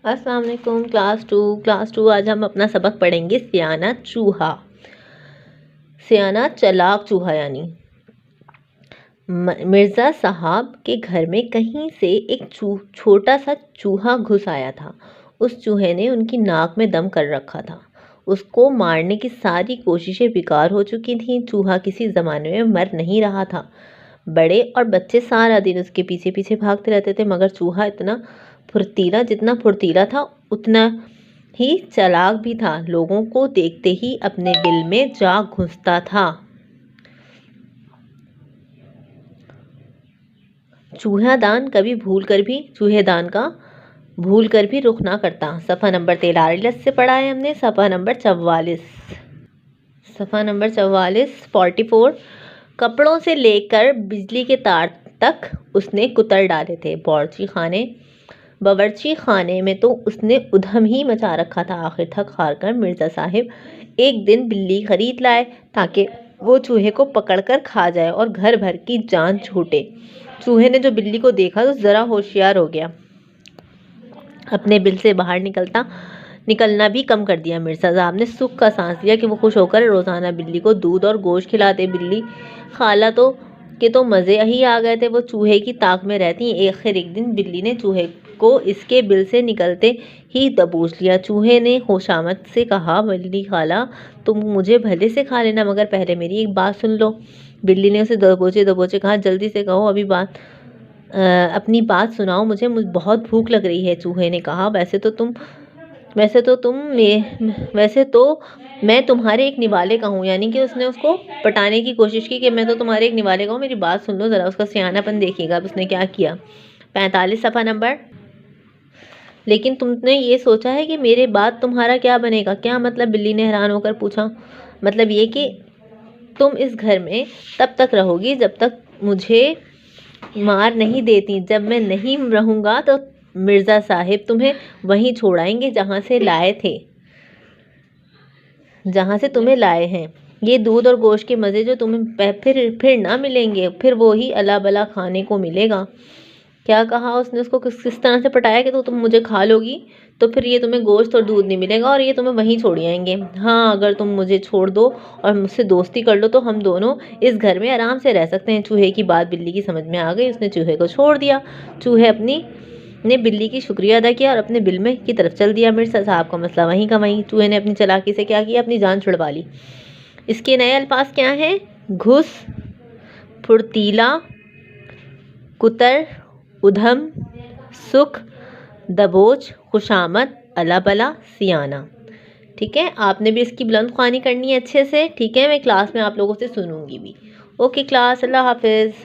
السلام علیکم class to آج ہم اپنا سبق پڑھیں گے سیانہ چوہا. سیانہ چلاک چوہا یعنی مرزا صاحب کے گھر میں کہیں سے ایک چھوٹا سا چوہا گھس آیا تھا. اس چوہے نے ان کی ناک میں دم کر رکھا تھا. اس کو مارنے کی ساری کوششیں بیکار ہو چکی تھیں. چوہا کسی زمانے میں مر نہیں رہا تھا. بڑے اور بچے سارا دن اس کے پیچھے پیچھے بھاگتے رہتے تھے، مگر چوہا جتنا پھرتیلا تھا اتنا ہی چالاک بھی تھا. لوگوں کو دیکھتے ہی اپنے بل میں جا گھستا تھا. چوہا دان کا بھول کر بھی رخ نہ کرتا. صفحہ نمبر 43 سے پڑھا ہے ہم نے. صفحہ نمبر 44 کپڑوں سے لے کر بجلی کے تار تک اس نے کتر ڈالے تھے. باورچی خانے میں تو اس نے ادھم ہی مچا رکھا تھا. آخر تھک ہار کر مرزا صاحب ایک دن بلی خرید لائے تاکہ وہ چوہے کو پکڑ کر کھا جائے اور گھر بھر کی جان چھوٹے. چوہے نے جو بلی کو دیکھا تو ذرا ہوشیار ہو گیا. اپنے بل سے باہر نکلنا بھی کم کر دیا. مرزا صاحب نے سکھ کا سانس لیا کہ وہ خوش ہو کر روزانہ بلی کو دودھ اور گوشت کھلاتے. بلی خالہ کے تو مزے ہی آ گئے تھے. وہ چوہے کی طاق میں رہتی. ایک دن بلی نے چوہے کو اس کے بل سے نکلتے ہی دبوچ لیا. چوہے نے خوشامد سے کہا، بلی خالہ تم مجھے بھلے سے کھا لینا، مگر پہلے میری ایک بات سن لو. بلی نے اسے دبوچے کہا، جلدی سے کہو، اپنی بات سناؤ، مجھے بہت بھوک لگ رہی ہے. چوہے نے کہا، ویسے تو میں تمہارے ایک نوالے کا ہوں. یعنی کہ اس نے اس کو پٹانے کی کوشش کی کہ میں تو تمہارے ایک نوالے کا ہوں، میری بات سن لو ذرا. اس کا سیانہ پن دیکھیے گا اب اس نے کیا کیا. 45 صفحہ نمبر. لیکن تم نے یہ سوچا ہے کہ میرے بعد تمہارا کیا بنے گا؟ کیا مطلب؟ بلی نے حیران ہو کر پوچھا. مطلب یہ کہ تم اس گھر میں تب تک رہو گی جب تک مجھے مار نہیں دیتی. جب میں نہیں رہوں گا تو مرزا صاحب تمہیں وہیں چھوڑ آئیں گے جہاں سے تمہیں لائے ہیں. یہ دودھ اور گوشت کے مزے جو تمہیں پھر نہ ملیں گے، پھر وہی الا بلا کھانے کو ملے گا. کیا کہا اس نے؟ اس کو کس طرح سے پٹایا کہ تم مجھے کھا لو گی تو پھر یہ تمہیں گوشت اور دودھ نہیں ملے گا اور یہ تمہیں وہیں چھوڑ آئیں گے. ہاں، اگر تم مجھے چھوڑ دو اور مجھ سے دوستی کر لو تو ہم دونوں اس گھر میں آرام سے رہ سکتے ہیں. چوہے کی بات بلی کی سمجھ میں آ گئی. اس نے چوہے کو چھوڑ دیا. چوہے نے بلی کی شکریہ ادا کیا اور اپنے بل میں کی طرف چل دیا. مرزا صاحب کا مسئلہ وہیں کا وہیں. چوہے نے اپنی چالاکی سے کیا کیا؟ اپنی جان چھڑوا لی. اس کے نئے الفاظ کیا ہیں؟ گھس، پھرتیلا، کتر، ادھم، سکھ، دبوچ، خوشامد، الا بلا، سیانہ. ٹھیک ہے، آپ نے بھی اس کی بلند خوانی کرنی ہے اچھے سے. ٹھیک ہے، میں کلاس میں آپ لوگوں سے سنوں گی بھی. اوکے کلاس، اللہ حافظ.